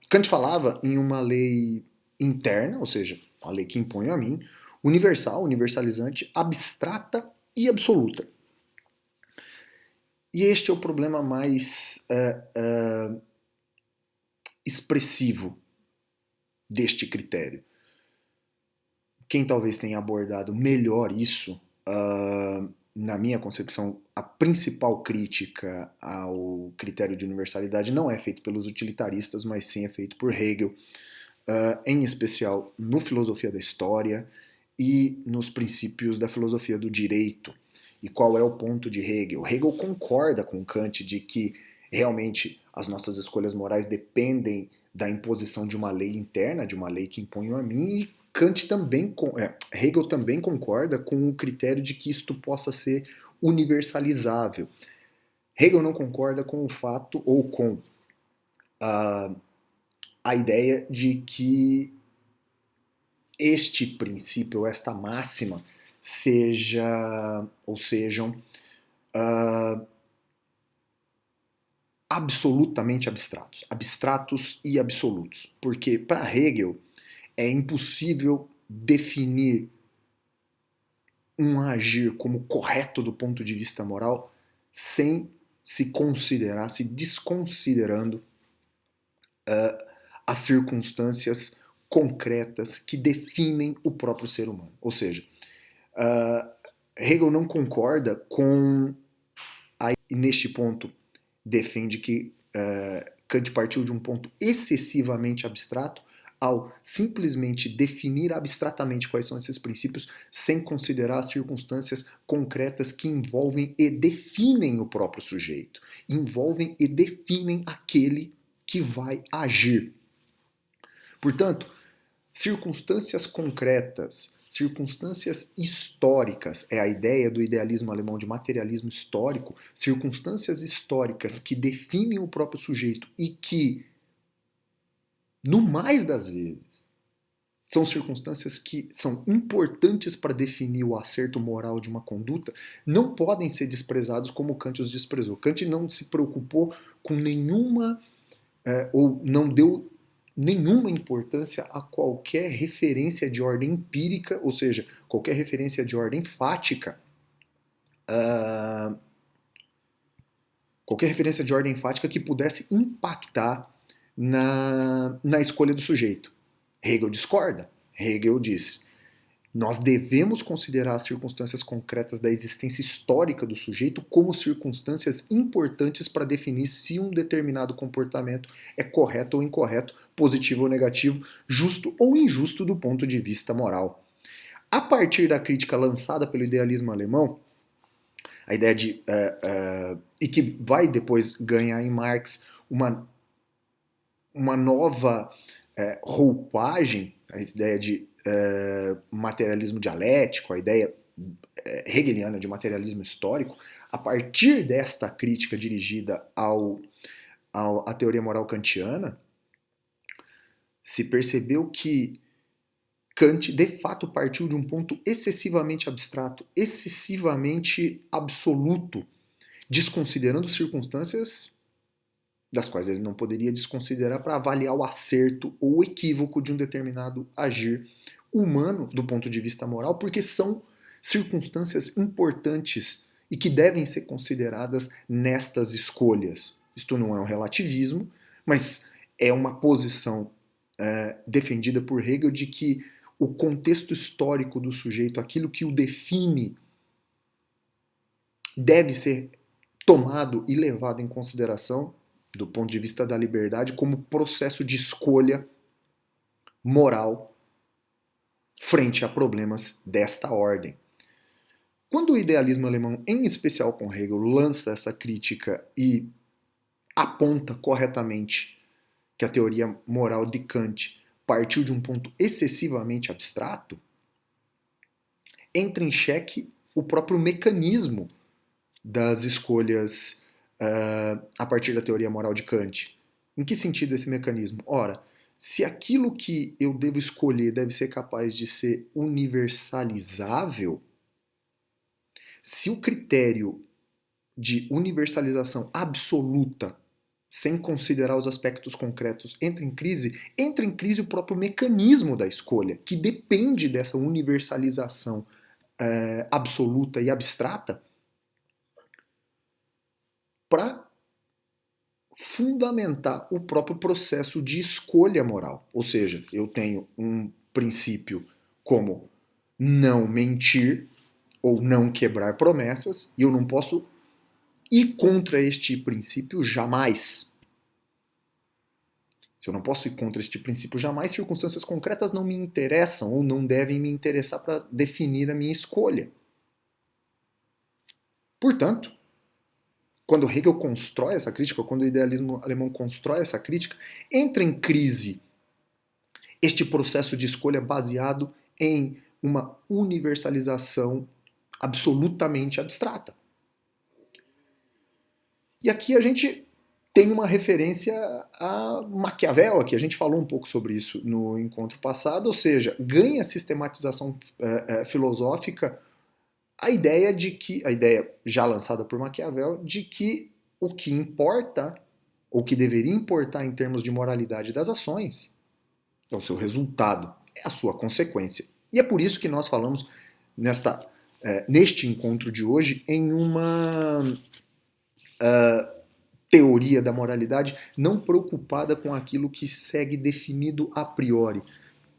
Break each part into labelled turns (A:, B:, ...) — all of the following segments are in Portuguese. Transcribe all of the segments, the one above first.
A: Kant falava em uma lei interna, ou seja, a lei que impõe a mim, universal, universalizante, abstrata e absoluta. E este é o problema mais expressivo deste critério. Quem talvez tenha abordado melhor isso, na minha concepção, a principal crítica ao critério de universalidade não é feito pelos utilitaristas, mas sim é feito por Hegel, em especial no Filosofia da História e nos princípios da filosofia do direito. E qual é o ponto de Hegel? Hegel concorda com Kant de que realmente as nossas escolhas morais dependem da imposição de uma lei interna, de uma lei que impõe a mim, e Hegel também concorda com o critério de que isto possa ser universalizável. Hegel não concorda com o fato ou com a ideia de que este princípio, esta máxima, sejam absolutamente abstratos e absolutos. Porque para Hegel é impossível definir um agir como correto do ponto de vista moral sem se desconsiderando as circunstâncias concretas que definem o próprio ser humano. Ou seja, Hegel não concorda com e neste ponto defende que Kant partiu de um ponto excessivamente abstrato ao simplesmente definir abstratamente quais são esses princípios sem considerar as circunstâncias concretas que envolvem e definem o próprio sujeito, envolvem e definem aquele que vai agir. Portanto, circunstâncias concretas, circunstâncias históricas, é a ideia do idealismo alemão de materialismo histórico, circunstâncias históricas que definem o próprio sujeito e que, no mais das vezes, são circunstâncias que são importantes para definir o acerto moral de uma conduta, não podem ser desprezados como Kant os desprezou. Kant não se preocupou com nenhuma, ou não deu nenhuma importância a qualquer referência de ordem empírica, ou seja, qualquer referência de ordem fática, qualquer referência de ordem fática que pudesse impactar na escolha do sujeito. Hegel discorda. Hegel diz: nós devemos considerar as circunstâncias concretas da existência histórica do sujeito como circunstâncias importantes para definir se um determinado comportamento é correto ou incorreto, positivo ou negativo, justo ou injusto do ponto de vista moral. A partir da crítica lançada pelo idealismo alemão, a ideia de. E que vai depois ganhar em Marx uma nova roupagem, a ideia de materialismo dialético, a ideia hegeliana de materialismo histórico, a partir desta crítica dirigida à teoria moral kantiana, se percebeu que Kant de fato partiu de um ponto excessivamente abstrato, excessivamente absoluto, desconsiderando circunstâncias das quais ele não poderia desconsiderar para avaliar o acerto ou o equívoco de um determinado agir humano do ponto de vista moral, porque são circunstâncias importantes e que devem ser consideradas nestas escolhas. Isto não é um relativismo, mas é uma posição defendida por Hegel de que o contexto histórico do sujeito, aquilo que o define, deve ser tomado e levado em consideração do ponto de vista da liberdade como processo de escolha moral frente a problemas desta ordem. Quando o idealismo alemão, em especial com Hegel, lança essa crítica e aponta corretamente que a teoria moral de Kant partiu de um ponto excessivamente abstrato, entra em xeque o próprio mecanismo das escolhas a partir da teoria moral de Kant. Em que sentido esse mecanismo? Ora, se aquilo que eu devo escolher deve ser capaz de ser universalizável, se o critério de universalização absoluta sem considerar os aspectos concretos, entra em crise o próprio mecanismo da escolha, que depende dessa universalização absoluta e abstrata para fundamentar o próprio processo de escolha moral. Ou seja, eu tenho um princípio como não mentir ou não quebrar promessas, e eu não posso ir contra este princípio jamais. Se eu não posso ir contra este princípio jamais, circunstâncias concretas não me interessam ou não devem me interessar para definir a minha escolha. Portanto, quando Hegel constrói essa crítica, quando o idealismo alemão constrói essa crítica, entra em crise este processo de escolha baseado em uma universalização absolutamente abstrata. E aqui a gente tem uma referência a Maquiavel, aqui a gente falou um pouco sobre isso no encontro passado, ou seja, ganha sistematização filosófica a ideia já lançada por Maquiavel, de que o que importa, ou que deveria importar em termos de moralidade das ações, é o seu resultado, é a sua consequência. E é por isso que nós falamos neste encontro de hoje em uma teoria da moralidade não preocupada com aquilo que segue definido a priori,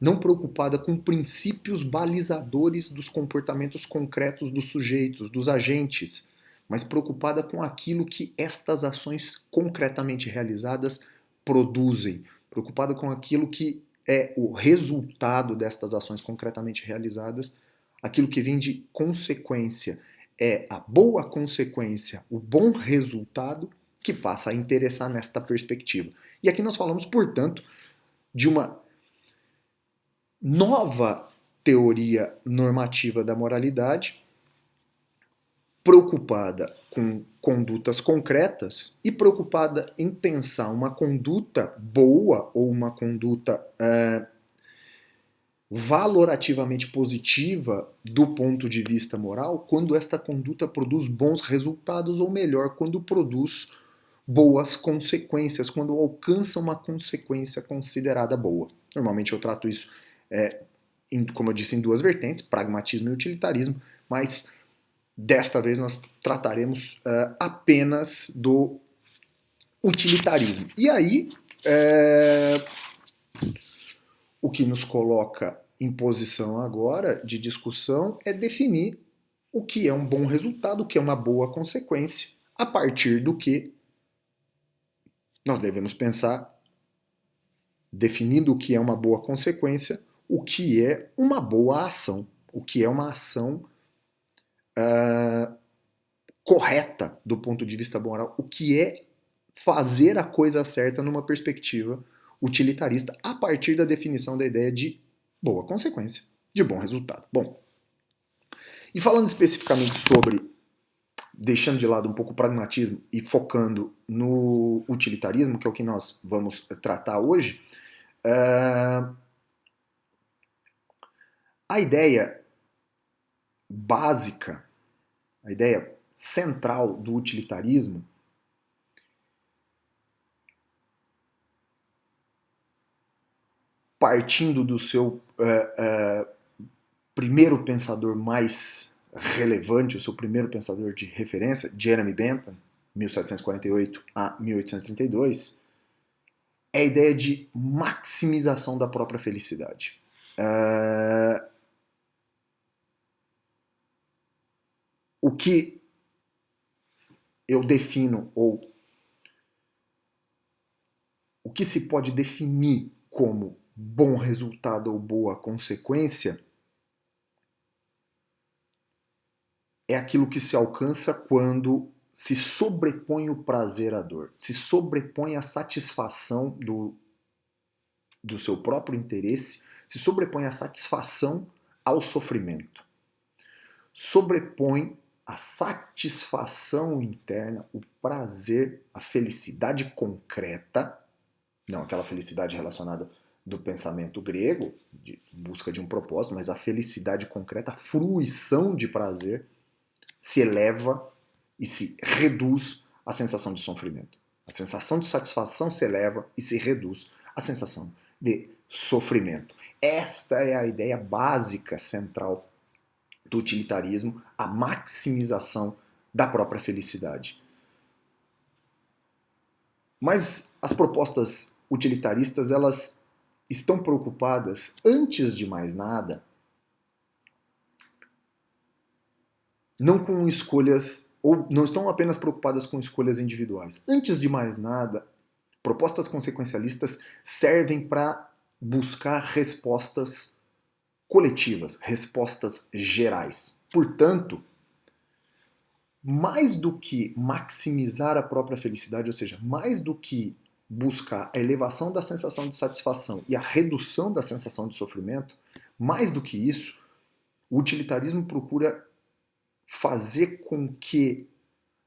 A: não preocupada com princípios balizadores dos comportamentos concretos dos sujeitos, dos agentes, mas preocupada com aquilo que estas ações concretamente realizadas produzem, preocupada com aquilo que é o resultado destas ações concretamente realizadas, aquilo que vem de consequência, é a boa consequência, o bom resultado que passa a interessar nesta perspectiva. E aqui nós falamos, portanto, de uma nova teoria normativa da moralidade, preocupada com condutas concretas e preocupada em pensar uma conduta boa ou uma conduta valorativamente positiva do ponto de vista moral quando esta conduta produz bons resultados, ou melhor, quando produz boas consequências, quando alcança uma consequência considerada boa. Normalmente eu trato isso, como eu disse, em duas vertentes, pragmatismo e utilitarismo, mas desta vez nós trataremos apenas do utilitarismo. E aí, o que nos coloca em posição agora de discussão é definir o que é um bom resultado, o que é uma boa consequência, a partir do que nós devemos pensar, definindo o que é uma boa consequência, o que é uma boa ação, o que é uma ação correta do ponto de vista moral, o que é fazer a coisa certa numa perspectiva utilitarista, a partir da definição da ideia de boa consequência, de bom resultado. Bom, e falando especificamente sobre, deixando de lado um pouco o pragmatismo e focando no utilitarismo, que é o que nós vamos tratar hoje, a ideia básica, a ideia central do utilitarismo partindo do seu primeiro pensador mais relevante, o seu primeiro pensador de referência, Jeremy Bentham, 1748 a 1832, é a ideia de maximização da própria felicidade. O que eu defino, ou o que se pode definir como bom resultado ou boa consequência, é aquilo que se alcança quando se sobrepõe o prazer à dor, se sobrepõe a satisfação do seu próprio interesse, se sobrepõe a satisfação ao sofrimento. Sobrepõe a satisfação interna, o prazer, a felicidade concreta, não aquela felicidade relacionada do pensamento grego, de busca de um propósito, mas a felicidade concreta, a fruição de prazer, se eleva e se reduz à sensação de sofrimento. A sensação de satisfação se eleva e se reduz a sensação de sofrimento. Esta é a ideia básica central do utilitarismo, a maximização da própria felicidade. Mas as propostas utilitaristas, elas estão preocupadas, antes de mais nada, não com escolhas, ou não estão apenas preocupadas com escolhas individuais. Antes de mais nada, propostas consequencialistas servem para buscar respostas coletivas, respostas gerais. Portanto, mais do que maximizar a própria felicidade, ou seja, mais do que buscar a elevação da sensação de satisfação e a redução da sensação de sofrimento, mais do que isso, o utilitarismo procura fazer com que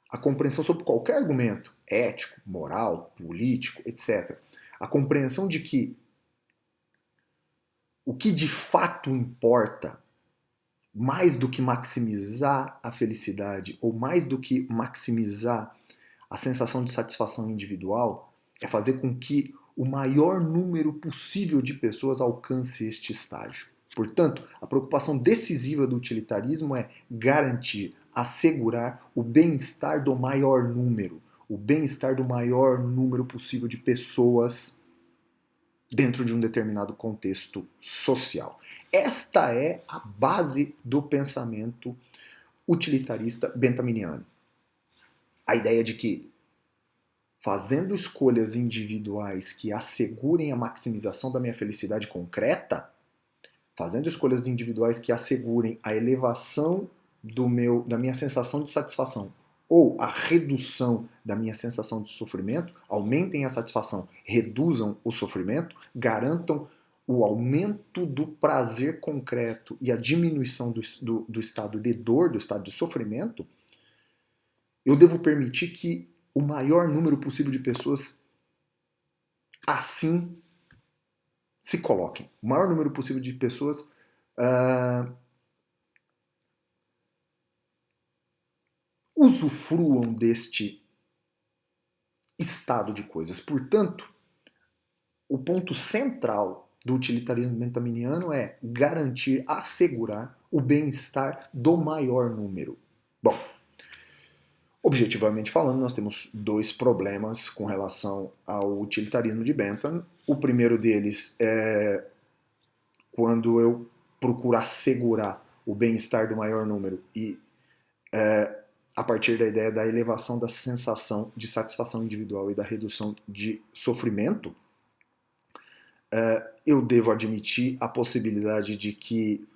A: a compreensão sobre qualquer argumento, ético, moral, político, etc., a compreensão de que o que de fato importa, mais do que maximizar a felicidade ou mais do que maximizar a sensação de satisfação individual, é fazer com que o maior número possível de pessoas alcance este estágio. Portanto, a preocupação decisiva do utilitarismo é garantir, assegurar o bem-estar do maior número, o bem-estar do maior número possível de pessoas dentro de um determinado contexto social. Esta é a base do pensamento utilitarista benthaminiano. A ideia de que, fazendo escolhas individuais que assegurem a maximização da minha felicidade concreta, fazendo escolhas individuais que assegurem a elevação da minha sensação de satisfação ou a redução da minha sensação de sofrimento, aumentem a satisfação, reduzam o sofrimento, garantam o aumento do prazer concreto e a diminuição do estado de dor, do estado de sofrimento, eu devo permitir que o maior número possível de pessoas assim se coloquem. O maior número possível de pessoas usufruam deste estado de coisas. Portanto, o ponto central do utilitarismo benthaminiano é garantir, assegurar o bem-estar do maior número. Bom, objetivamente falando, nós temos dois problemas com relação ao utilitarismo de Bentham. O primeiro deles é quando eu procuro assegurar o bem-estar do maior número e a partir da ideia da elevação da sensação de satisfação individual e da redução de sofrimento, eu devo admitir a possibilidade de que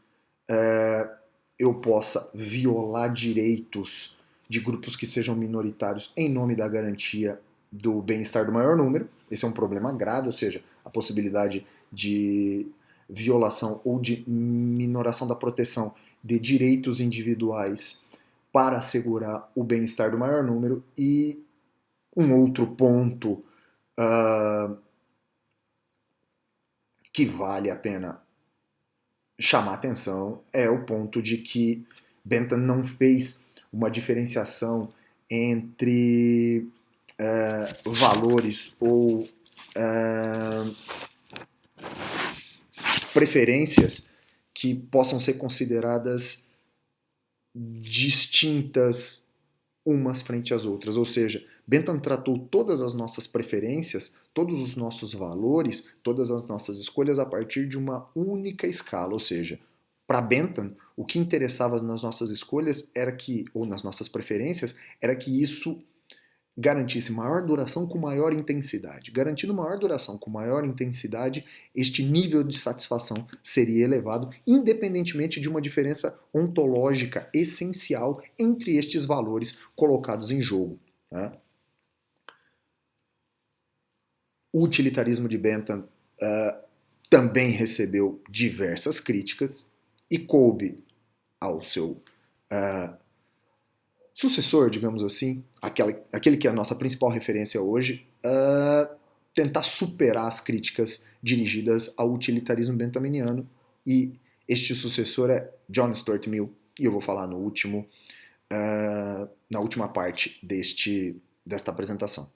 A: eu possa violar direitos de grupos que sejam minoritários em nome da garantia do bem-estar do maior número. Esse é um problema grave, ou seja, a possibilidade de violação ou de minoração da proteção de direitos individuais para assegurar o bem-estar do maior número. E um outro ponto que vale a pena chamar atenção é o ponto de que Bentham não fez uma diferenciação entre valores ou preferências que possam ser consideradas distintas umas frente às outras. Ou seja, Bentham tratou todas as nossas preferências, todos os nossos valores, todas as nossas escolhas a partir de uma única escala. Ou seja, para Bentham, o que interessava nas nossas escolhas era que, ou nas nossas preferências, era que isso garantisse maior duração com maior intensidade. Garantindo maior duração com maior intensidade, este nível de satisfação seria elevado, independentemente de uma diferença ontológica essencial entre estes valores colocados em jogo. Né? O utilitarismo de Bentham também recebeu diversas críticas e coube ao seu sucessor, digamos assim, aquele que é a nossa principal referência hoje, tentar superar as críticas dirigidas ao utilitarismo benthaminiano, e este sucessor é John Stuart Mill, e eu vou falar na última parte desta apresentação.